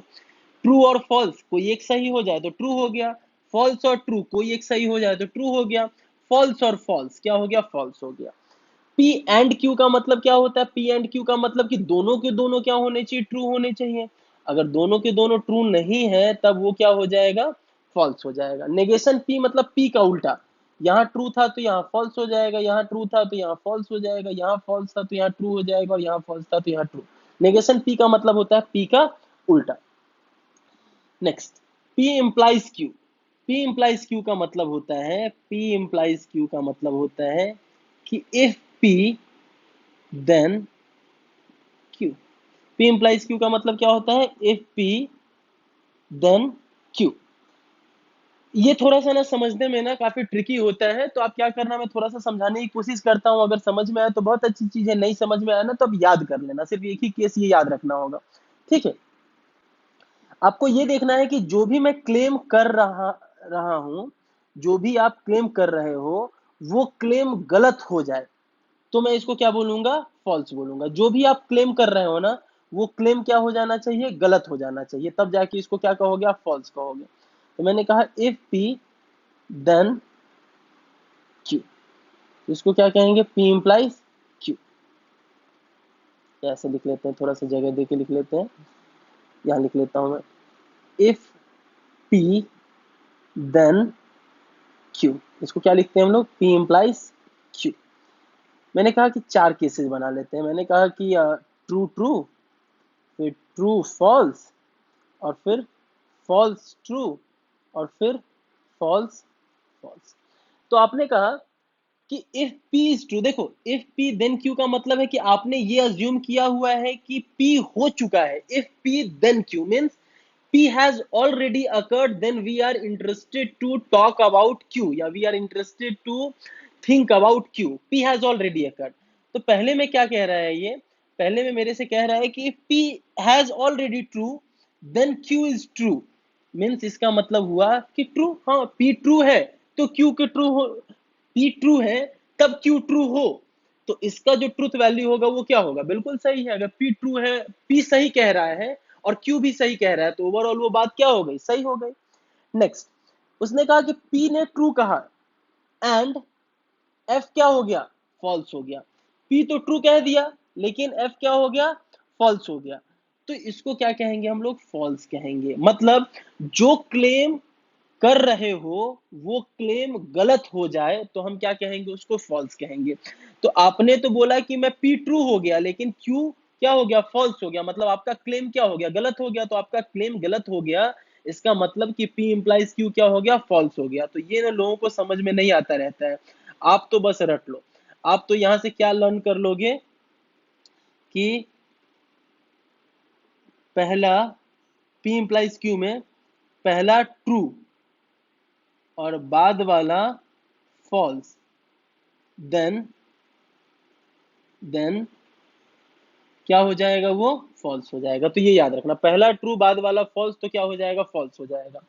ट्रू और फॉल्स कोई एक सही हो जाए तो ट्रू हो गया, फॉल्स और ट्रू कोई एक सही हो जाए तो ट्रू हो गया, फॉल्स और फॉल्स क्या हो गया, फॉल्स हो गया। पी एंड क्यू का मतलब क्या होता है, पी एंड क्यू का मतलब कि दोनों के दोनों क्या होने चाहिए, ट्रू होने चाहिए। अगर दोनों के दोनों ट्रू नहीं है तब वो क्या हो जाएगा, फॉल्स हो जाएगा। नेगेशन पी मतलब पी का उल्टा, यहाँ ट्रू था तो यहाँ फॉल्स हो जाएगा, यहाँ ट्रू था तो यहाँ फॉल्स हो जाएगा, यहाँ फॉल्स था तो यहाँ ट्रू हो जाएगा और यहाँ फॉल्स था तो यहाँ ट्रू। नेगेशन पी का मतलब होता है पी का उल्टा। Next, P implies Q, P implies Q का मतलब होता है, पी इंप्लाइज क्यू का मतलब होता है कि if P then Q, P implies Q का मतलब क्या होता है, if P then Q। ये थोड़ा सा ना समझने में ना काफी ट्रिकी होता है, तो आप क्या करना, मैं थोड़ा सा समझाने की कोशिश करता हूँ, अगर समझ में आया तो बहुत अच्छी चीज है, नहीं समझ में आया ना तो अब याद कर लेना, सिर्फ एक ही केस ये याद रखना होगा, ठीक है। आपको ये देखना है कि जो भी मैं क्लेम कर रहा रहा हूं, जो भी आप क्लेम कर रहे हो वो क्लेम गलत हो जाए तो मैं इसको क्या बोलूंगा, फॉल्स बोलूंगा। जो भी आप क्लेम कर रहे हो ना वो क्लेम क्या हो जाना चाहिए, गलत हो जाना चाहिए, तब जाके इसको क्या कहोगे, आप फॉल्स कहोगे। तो मैंने कहा इफ पी देन क्यू, इसको क्या कहेंगे, पी इंप्लाइज क्यू। ऐसे लिख लेते हैं, थोड़ा सा जगह दे के लिख लेते हैं, यहाँ लिख लेता हूं मैं, इफ पी देन क्यू, इसको क्या लिखते हैं हम लोग, पी इंप्लाइज क्यू। मैंने कहा कि चार केसेस बना लेते हैं, मैंने कहा कि ट्रू ट्रू, फिर ट्रू फॉल्स, और फिर फॉल्स ट्रू, और फिर फॉल्स फॉल्स। तो आपने कहा कि इफ P इज ट्रू, देखो इफ P देन Q का मतलब है कि आपने ये अज्यूम किया हुआ है कि P हो चुका है। If P then Q means P has already occurred, then we are interested to talk about Q, या we are interested to think about Q। P has already occurred। तो पहले में क्या कह रहा है ये, पहले में मेरे से कह रहा है कि P has already true, then Q is true। Means इसका मतलब हुआ कि ट्रू, हाँ P ट्रू है तो Q के ट्रू हो, P ट्रू है तब Q ट्रू हो, तो इसका जो ट्रूथ वैल्यू होगा वो क्या होगा, बिल्कुल सही है। अगर P ट्रू है, P सही कह रहा है और Q भी सही कह रहा है तो ओवरऑल वो बात क्या हो गई, सही हो गई। नेक्स्ट, उसने कहा कि P ने ट्रू कहा एंड F क्या हो गया, फॉल्स हो गया। P तो ट्रू कह दिया लेकिन F क्या हो गया, फॉल्स हो गया, तो इसको क्या कहेंगे हम लोग, फॉल्स कहेंगे। मतलब जो क्लेम कर रहे हो वो क्लेम गलत हो जाए तो हम क्या कहेंगे, उसको फॉल्स कहेंगे। तो आपने तो बोला कि मैं P ट्रू हो गया लेकिन Q क्या हो गया, फॉल्स हो गया, मतलब आपका क्लेम क्या हो गया, गलत हो गया। तो आपका क्लेम गलत हो गया, इसका मतलब कि P इंप्लाइज Q क्या हो गया, फॉल्स हो गया। तो ये ना लोगों को समझ में नहीं आता रहता है, आप तो बस रट लो। आप तो यहां से क्या लर्न कर लोगे कि पहला P इंप्लाइज Q में पहला ट्रू और बाद वाला फॉल्स, देन क्या हो जाएगा, वो फॉल्स हो जाएगा। तो ये याद रखना, पहला ट्रू बाद वाला फॉल्स, तो क्या हो जाएगा, फॉल्स हो जाएगा।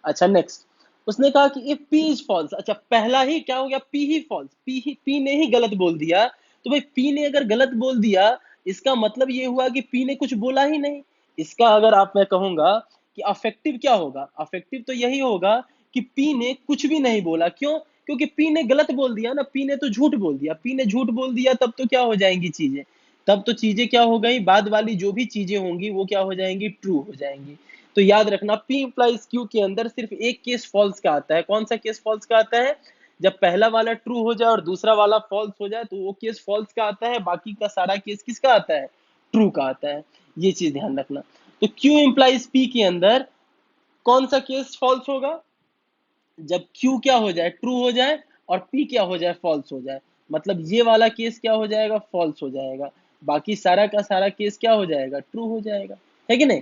अच्छा नेक्स्ट, उसने कहा कि इफ P इज फॉल्स, अच्छा पहला ही क्या हो गया, P ही फॉल्स, P ने ही गलत बोल दिया। तो भाई P ने अगर गलत बोल दिया इसका मतलब ये हुआ कि P ने कुछ बोला ही नहीं। इसका अगर आप, मैं कहूंगा कि अफेक्टिव क्या होगा, अफेक्टिव तो यही होगा कि P ने कुछ भी नहीं बोला। क्यों, क्योंकि P ने गलत बोल दिया ना, P ने तो झूठ बोल दिया, P ने झूठ बोल दिया तब तो क्या हो जाएंगी चीजें, तब तो चीजें क्या हो गई, बाद वाली जो भी चीजें होंगी वो क्या हो जाएंगी, ट्रू हो जाएंगी। तो याद रखना P इंप्लाइज Q के अंदर सिर्फ एक केस फॉल्स का आता है। कौन सा केस फॉल्स का आता है, जब पहला वाला ट्रू हो जाए और दूसरा वाला फॉल्स हो जाए तो वो केस फॉल्स का आता है, बाकी का सारा केस किसका आता है, ट्रू का आता है। ये चीज ध्यान रखना। तो Q इंप्लाइज P के अंदर कौन सा केस फॉल्स होगा, जब Q क्या हो जाए, ट्रू हो जाए, और P क्या हो जाए, फॉल्स हो जाए। मतलब ये वाला केस क्या हो जाएगा, फॉल्स हो जाएगा, बाकी सारा का सारा केस क्या हो जाएगा, ट्रू हो जाएगा, है कि नहीं।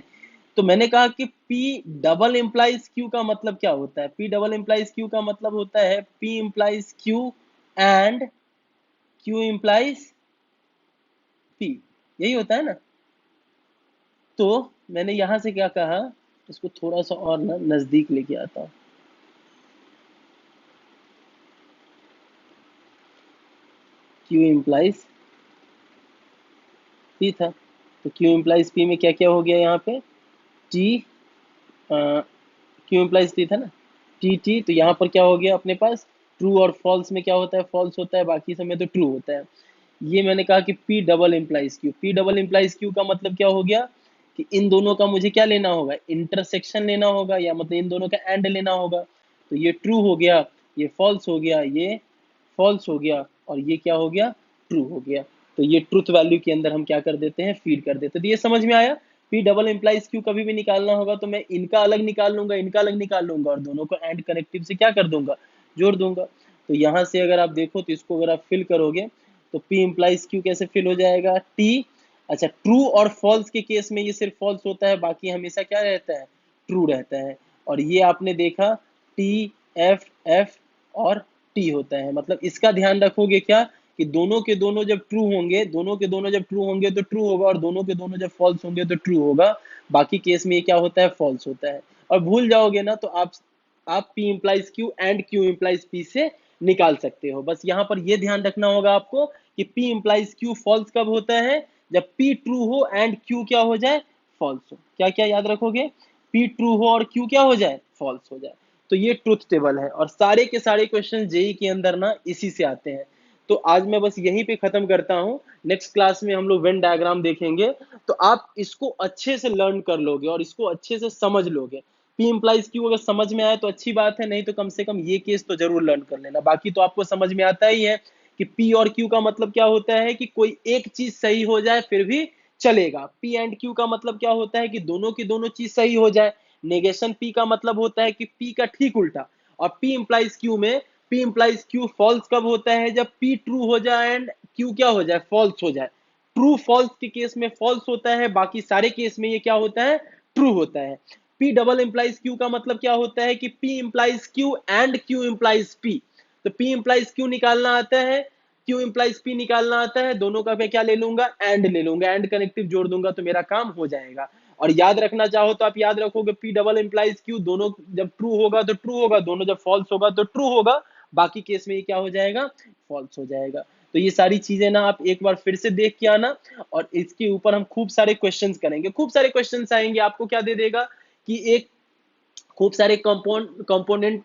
तो मैंने कहा कि P डबल इंप्लाइज Q का मतलब क्या होता है, P डबल इंप्लाइज Q का मतलब होता है P implies Q and Q implies P, यही होता है ना। तो मैंने यहां से क्या कहा, इसको थोड़ा सा और नजदीक लेके आता हूं। Q इंप्लाइज P था, तो Q इंप्लाइज P में क्या क्या हो गया यहाँ पे, T, Q इंप्लाइज T था ना, T, तो यहाँ पर क्या हो गया अपने पास, ट्रू और फॉल्स में क्या होता है, फॉल्स होता है, बाकी समय तो ट्रू होता है। ये मैंने कहा कि P double implies Q, P double implies Q का मतलब क्या हो गया कि इन दोनों का मुझे क्या लेना होगा, इंटरसेक्शन लेना होगा, या मतलब इन दोनों का एंड लेना होगा। तो ये ट्रू हो गया, ये फॉल्स हो गया, ये फॉल्स हो गया, और ये क्या हो गया, ट्रू हो गया। तो ये ट्रूथ वैल्यू के अंदर हम क्या कर देते हैं, फीड कर देते हैं। तो ये समझ में आया। P डबल इंप्लाइज Q कभी भी निकालना होगा तो मैं इनका अलग निकाल लूंगा, इनका अलग निकाल लूंगा, और दोनों को एंड कनेक्टिव से क्या कर दूंगा, जोड़ दूंगा। तो यहाँ से अगर आप देखो तो इसको अगर आप फिल करोगे तो P इंप्लाइज Q कैसे फिल हो जाएगा, T अच्छा, ट्रू और फॉल्स के केस में ये सिर्फ फॉल्स होता है, बाकी हमेशा क्या रहता है, ट्रू रहता है। और ये आपने देखा टी, एफ, एफ और टी होता है। मतलब इसका ध्यान रखोगे क्या कि दोनों के दोनों जब ट्रू होंगे, दोनों के दोनों जब ट्रू होंगे तो ट्रू होगा, और दोनों के दोनों जब फॉल्स होंगे तो ट्रू होगा। बाकी केस में ये क्या होता है, फॉल्स होता है। और भूल जाओगे ना तो आप P implies Q and Q implies P से निकाल सकते हो। बस यहाँ पर ये ध्यान रखना होगा आपको कि P implies Q फॉल्स कब होता है, जब P ट्रू हो एंड Q क्या हो जाए, फॉल्स हो। क्या क्या याद रखोगे, P ट्रू हो और Q क्या हो जाए, फॉल्स हो जाए। तो ये ट्रुथ टेबल है, और सारे के सारे क्वेश्चन जेई के अंदर ना इसी से आते हैं। तो आज मैं बस यहीं पे खत्म करता हूँ। नेक्स्ट क्लास में हम लोग वेन डायग्राम देखेंगे, तो आप इसको अच्छे से लर्न कर लोगे और इसको अच्छे से समझ लोगे। P implies Q अगर समझ में आए तो अच्छी बात है, नहीं तो कम से कम ये केस तो जरूर लर्न कर लेना। बाकी तो आपको समझ में आता ही है कि P और Q का मतलब क्या होता है कि कोई एक चीज सही हो जाए फिर भी चलेगा। P एंड Q का मतलब क्या होता है कि दोनों की दोनों चीज सही हो जाए। नेगेशन P का मतलब होता है कि P का ठीक उल्टा। और P implies Q में P implies Q फॉल्स कब होता है, जब P ट्रू हो जाए एंड Q क्या हो जाए, फॉल्स हो जाए। ट्रू फॉल्स के केस में फॉल्स होता है, बाकी सारे केस में ये क्या होता है, ट्रू होता है। P डबल इंप्लाइज Q का मतलब क्या होता है कि P implies Q and Q implies P। तो P इंप्लाइज Q निकालना आता है, Q इंप्लाइज P निकालना आता है, दोनों का मैं क्या ले लूंगा, एंड ले लूंगा, एंड कनेक्टिव जोड़ दूंगा तो मेरा काम हो जाएगा। और याद रखना चाहो तो आप याद रखोगे P डबल इंप्लाइज Q, दोनों जब ट्रू होगा तो ट्रू होगा, दोनों जब फॉल्स होगा तो ट्रू होगा। बाकी केस में ये क्या हो जाएगा, फॉल्स हो जाएगा। तो ये सारी चीजें ना आप एक बार फिर से देख के आना, और इसके ऊपर हम खूब सारे क्वेश्चंस करेंगे, खूब सारे क्वेश्चंस आएंगे। आपको क्या दे देगा कि एक खूब सारे कंपोनेंट,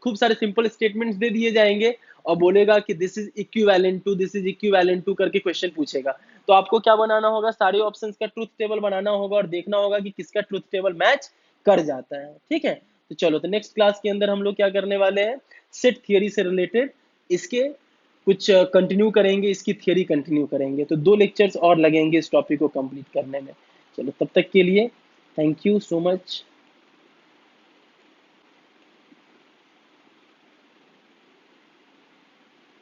खूब सारे सिंपल स्टेटमेंट्स दे दिए जाएंगे, और बोलेगा कि this is equivalent to, this is equivalent to करके क्वेश्चन पूछेगा। तो आपको क्या बनाना होगा, सारे ऑप्शंस का ट्रुथ टेबल बनाना होगा और देखना होगा कि किसका ट्रुथ टेबल मैच कर जाता है। ठीक है, तो चलो, तो नेक्स्ट क्लास के अंदर हम लोग क्या करने वाले हैं, सेट थियरी से रिलेटेड इसके कुछ कंटिन्यू करेंगे, इसकी थियरी कंटिन्यू करेंगे। तो 2 लेक्चर्स और लगेंगे इस टॉपिक को कंप्लीट करने में। चलो, तब तक के लिए थैंक यू सो मच।